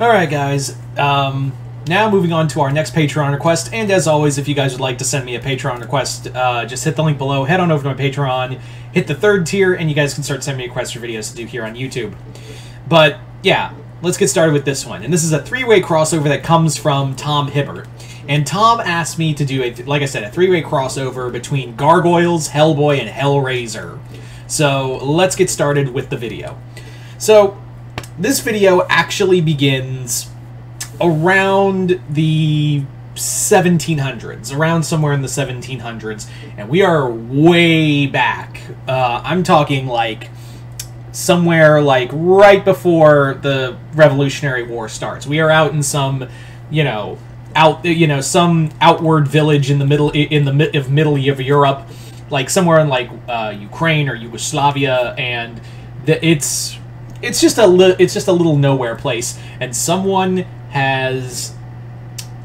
Alright guys, now moving on to our next Patreon request, and as always, if you guys would like to send me a Patreon request, just hit the link below, head on over to my Patreon, hit the 3rd tier, and you guys can start sending me requests for videos to do here on YouTube. But, yeah, let's get started with this one. And this is a 3-way crossover that comes from Tom Hibbert. And Tom asked me to do, like I said, a 3-way crossover between Gargoyles, Hellboy, and Hellraiser. So, let's get started with the video. So, this video actually begins around the 1700s, around somewhere in the 1700s, and we are way back. I'm talking like somewhere like right before the Revolutionary War starts. We are out in some, some outward village in the middle of Europe, like somewhere in like Ukraine or Yugoslavia, and it's just a little nowhere place, and someone has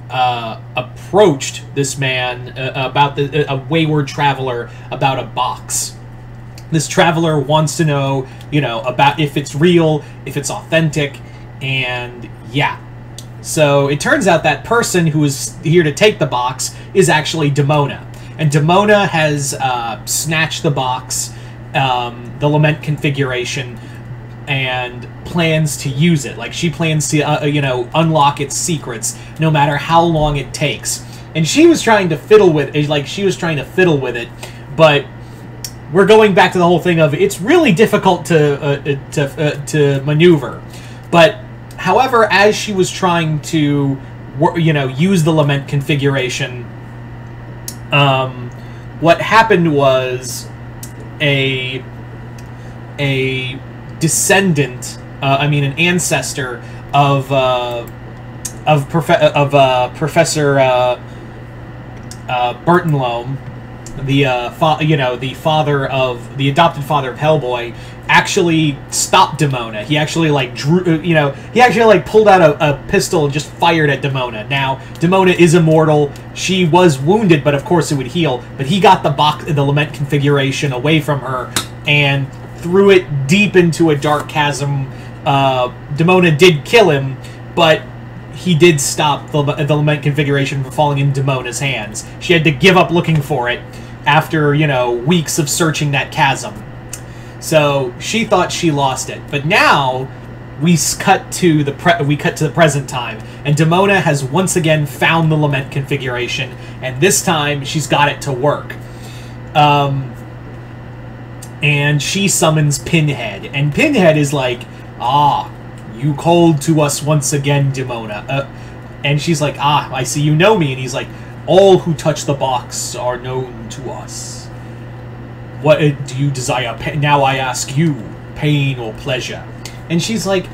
approached this man about a wayward traveler about a box. This traveler wants to know, about if it's real, if it's authentic, and yeah. So it turns out that person who is here to take the box is actually Demona, and Demona has snatched the box, the Lament configuration, and plans to use it. Like, she plans to, unlock its secrets, no matter how long it takes. And she was trying to fiddle with it, but we're going back to the whole thing of it's really difficult to maneuver. But, however, as she was trying to, use the Lament configuration, what happened was an ancestor of Professor Burtonloam, the adopted father of Hellboy, actually stopped Demona. He actually pulled out a pistol and just fired at Demona. Now, Demona is immortal. She was wounded, but of course it would heal. But he got the Lament configuration away from her and threw it deep into a dark chasm. Demona did kill him, but he did stop the Lament configuration from falling in Demona's hands. She had to give up looking for it after, weeks of searching that chasm. So she thought she lost it. But now we cut to the present time, and Demona has once again found the Lament configuration, and this time she's got it to work. And she summons Pinhead. And Pinhead is like, "Ah, you called to us once again, Demona." And she's like, "Ah, I see you know me." And he's like, "All who touch the box are known to us. What do you desire? Now I ask you, pain or pleasure?" And she's like,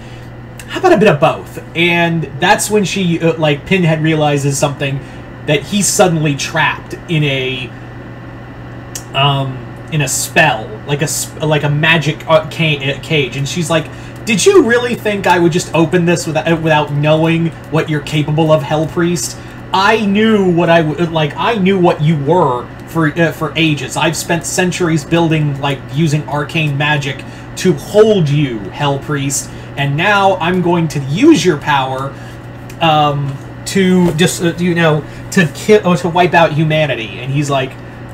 "How about a bit of both?" And that's when she, Pinhead realizes something, that he's suddenly trapped in a spell, like a magic cage, and she's like, "Did you really think I would just open this without knowing what you're capable of, Hell Priest? I knew what I knew what you were for ages. I've spent centuries building, using arcane magic to hold you, Hell Priest, and now I'm going to use your power to just to wipe out humanity." And he's like,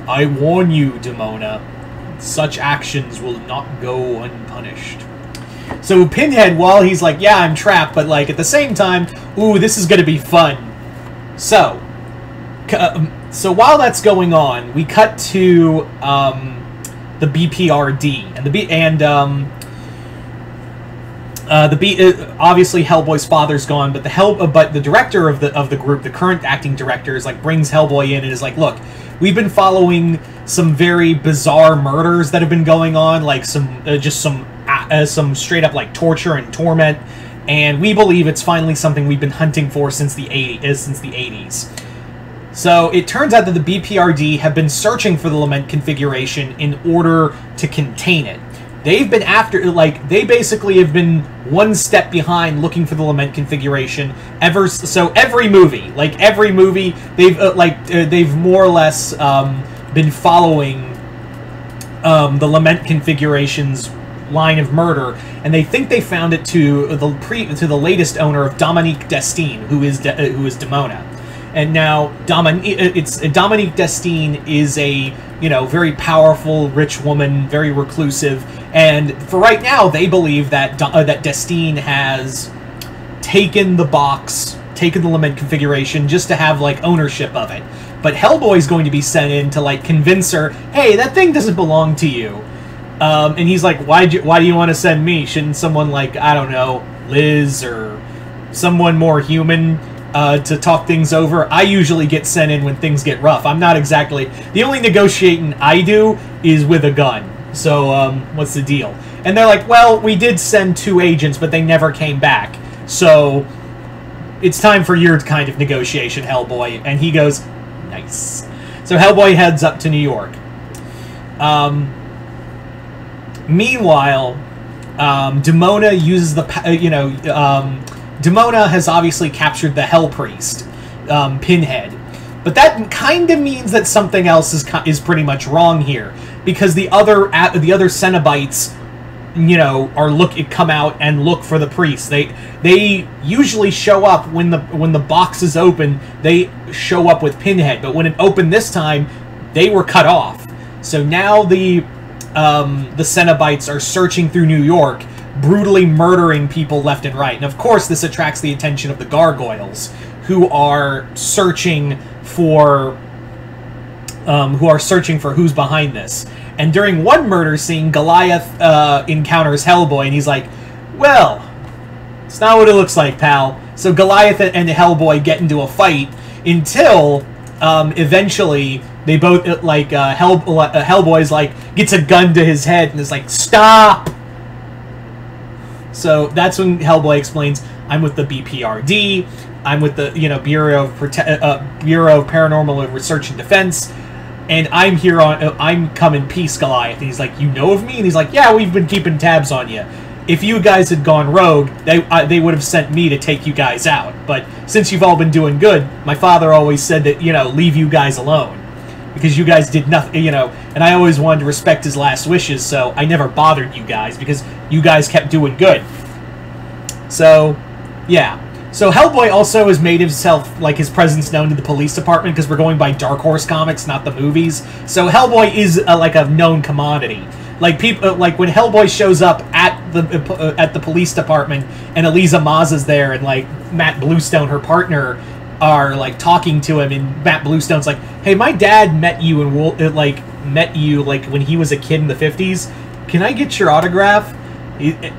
"I warn you, Demona, such actions will not go unpunished." So Pinhead, while he's like, "Yeah, I'm trapped," but at the same time, ooh, this is gonna be fun. So while that's going on, we cut to the BPRD, and obviously Hellboy's father's gone, but the director of the group, the current acting director, is brings Hellboy in and is like, "Look, we've been following some very bizarre murders that have been going on, some straight up torture and torment, and we believe it's finally something we've been hunting for since the 80s. So it turns out that the BPRD have been searching for the Lament configuration in order to contain it. They've been after, they basically have been one step behind looking for the Lament configuration so every movie, they've more or less been following the Lament configuration's line of murder, and they think they found it to the latest owner of Dominique Destine, who is Demona. And now Dominique Destine is a very powerful, rich woman, very reclusive, and for right now they believe that that Destine has taken the lament configuration just to have like ownership of it. But Hellboy's going to be sent in to like convince her, hey, that thing doesn't belong to you. And he's like, why do you want to send me? Shouldn't someone like, I don't know, Liz or someone more human to talk things over? I usually get sent in when things get rough. I'm not exactly... The only negotiating I do is with a gun. So, what's the deal? And they're like, well, we did send 2 agents, but they never came back. So, it's time for your kind of negotiation, Hellboy. And he goes, nice. So Hellboy heads up to New York. Meanwhile, Demona uses the... Demona has obviously captured the Hell Priest, Pinhead. But that kind of means that something else is pretty much wrong here. Because the other Cenobites, come out and look for the priest. They usually show up when the box is open. They show up with Pinhead, but when it opened this time, they were cut off. So now the Cenobites are searching through New York, brutally murdering people left and right. And of course, this attracts the attention of the Gargoyles, who are searching for who's behind this. And during one murder scene, Goliath encounters Hellboy, and he's like, well, it's not what it looks like, pal. So Goliath and Hellboy get into a fight until eventually they both, Hellboy's like, gets a gun to his head and is like, stop! So that's when Hellboy explains, I'm with the BPRD, I'm with the, Bureau of Paranormal Research and Defense, and I'm here I'm come in peace, Goliath. And he's like, you know of me? And he's like, yeah, we've been keeping tabs on you. If you guys had gone rogue, they would have sent me to take you guys out. But since you've all been doing good, my father always said that, leave you guys alone. Because you guys did nothing, and I always wanted to respect his last wishes, so I never bothered you guys, because you guys kept doing good. So, yeah. So Hellboy also has made himself, his presence known to the police department, because we're going by Dark Horse Comics, not the movies. So Hellboy is, a known commodity. People, when Hellboy shows up at the police department, and Eliza Mazza's there, and, Matt Bluestone, her partner, are talking to him, and Matt Bluestone's like, hey, my dad met you and met you when he was a kid in the 50s. Can I get your autograph?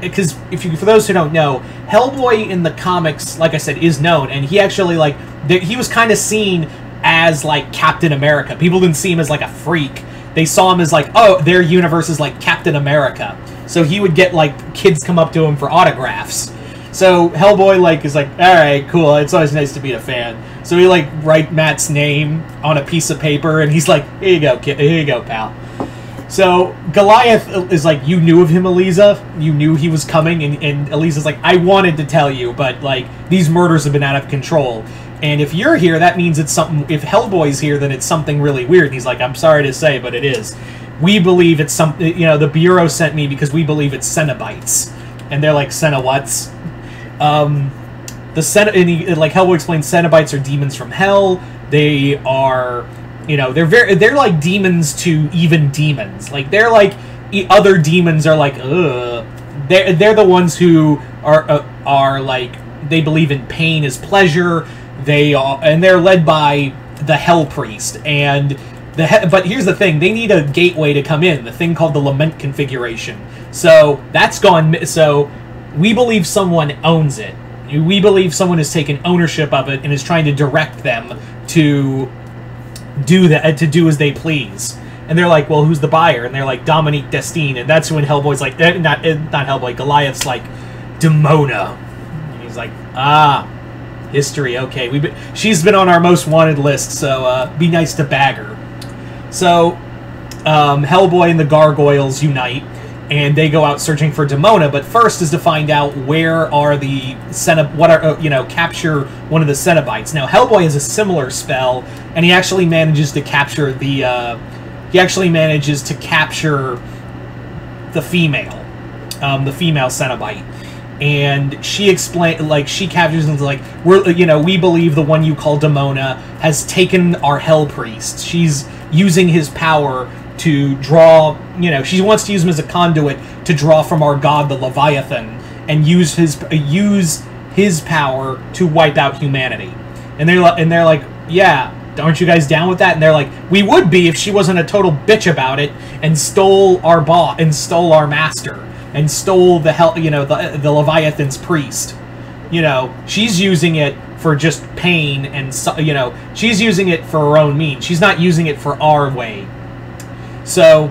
Because for those who don't know, Hellboy in the comics, like I said, is known, and he actually he was kind of seen as Captain America. People didn't see him as a freak. They saw him as oh, their universe is Captain America. So he would get kids come up to him for autographs. So Hellboy is all right, cool, it's always nice to meet a fan. So he write Matt's name on a piece of paper, and he's like, here you go, kid, here you go, pal. So Goliath is you knew of him, Eliza, you knew he was coming, and Eliza's like, I wanted to tell you, but these murders have been out of control. And if you're here, that means it's something. If Hellboy's here, then it's something really weird. And he's like, I'm sorry to say, but it is. We believe it's something. The Bureau sent me because we believe it's Cenobites, and they're like, Cenobites. Hellboy explains, Cenobites are demons from hell. They are, they're like demons to even demons. They're other demons are ugh. They're the ones who are they believe in pain as pleasure. And they're led by the Hell Priest. And but here's the thing, they need a gateway to come in, the thing called the Lament configuration. So that's gone. So we believe someone owns it. We believe someone has taken ownership of it and is trying to direct them to do that, to do as they please. And they're like, well, who's the buyer? And they're like, Dominique Destine. And that's when Hellboy's like, not Hellboy, Goliath's like, Demona. And he's like, history, okay. She's been on our most wanted list, so be nice to bag her. So Hellboy and the Gargoyles unite, and they go out searching for Demona. But first is to find out where are the capture one of the Cenobites. Now Hellboy has a similar spell, and he actually manages to capture the female. the female Cenobite. And she explained, like, she captures and like, we believe the one you call Demona has taken our Hell Priest. She's using his power to draw, she wants to use him as a conduit to draw from our god, the Leviathan, and use his power to wipe out humanity. And they're like, yeah, aren't you guys down with that? And they're like, we would be if she wasn't a total bitch about it and stole our boss and stole our master. And stole the the Leviathan's priest. She's using it for just pain, and she's using it for her own means. She's not using it for our way. So,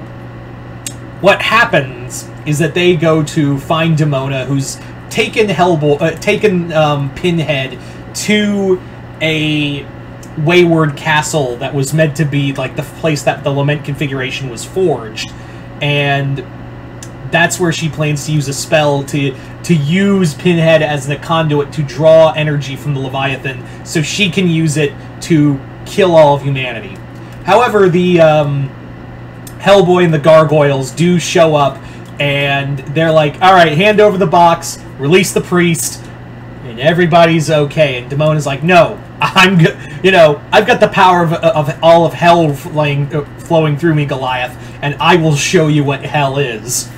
what happens is that they go to find Demona, who's taken Pinhead to a wayward castle that was meant to be like the place that the Lament configuration was forged, and that's where she plans to use a spell to use Pinhead as the conduit to draw energy from the Leviathan so she can use it to kill all of humanity. However, the Hellboy and the Gargoyles do show up, and they're like, alright, hand over the box, release the priest, and everybody's okay. And Demona's like, no, I've got the power of all of hell flowing through me, Goliath, and I will show you what hell is.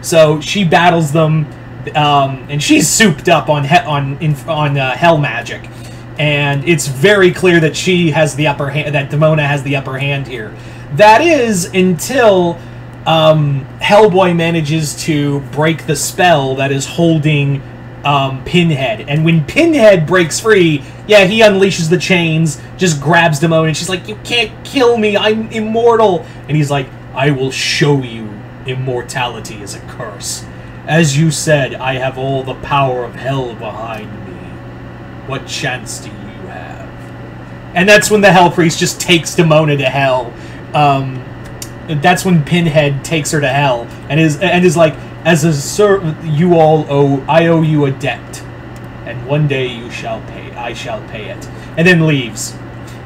So she battles them, and she's souped up on hell magic, and it's very clear that she has the upper hand. That Demona has the upper hand here. That is until Hellboy manages to break the spell that is holding Pinhead, and when Pinhead breaks free, yeah, he unleashes the chains, just grabs Demona, and she's like, "You can't kill me! I'm immortal!" And he's like, "I will show you. Immortality is a curse. As you said, I have all the power of hell behind me. What chance do you have?" And that's when the Hell Priest just takes Demona to hell. That's when Pinhead takes her to hell and is like, "As a servant, I owe you a debt, and one day you shall pay. I shall pay it." And then leaves.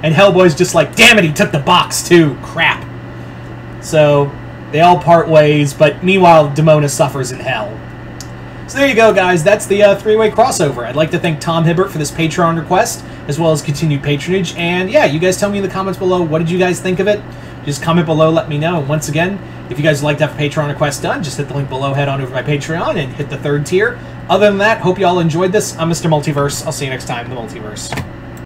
And Hellboy's just like, "Damn it, he took the box too. Crap." So they all part ways, but meanwhile, Demona suffers in hell. So there you go, guys. That's the three-way crossover. I'd like to thank Tom Hibbert for this Patreon request, as well as continued patronage. And yeah, you guys tell me in the comments below, what did you guys think of it? Just comment below, let me know. And once again, if you guys would like to have a Patreon request done, just hit the link below, head on over to my Patreon, and hit the 3rd tier. Other than that, hope you all enjoyed this. I'm Mr. Multiverse. I'll see you next time in the Multiverse.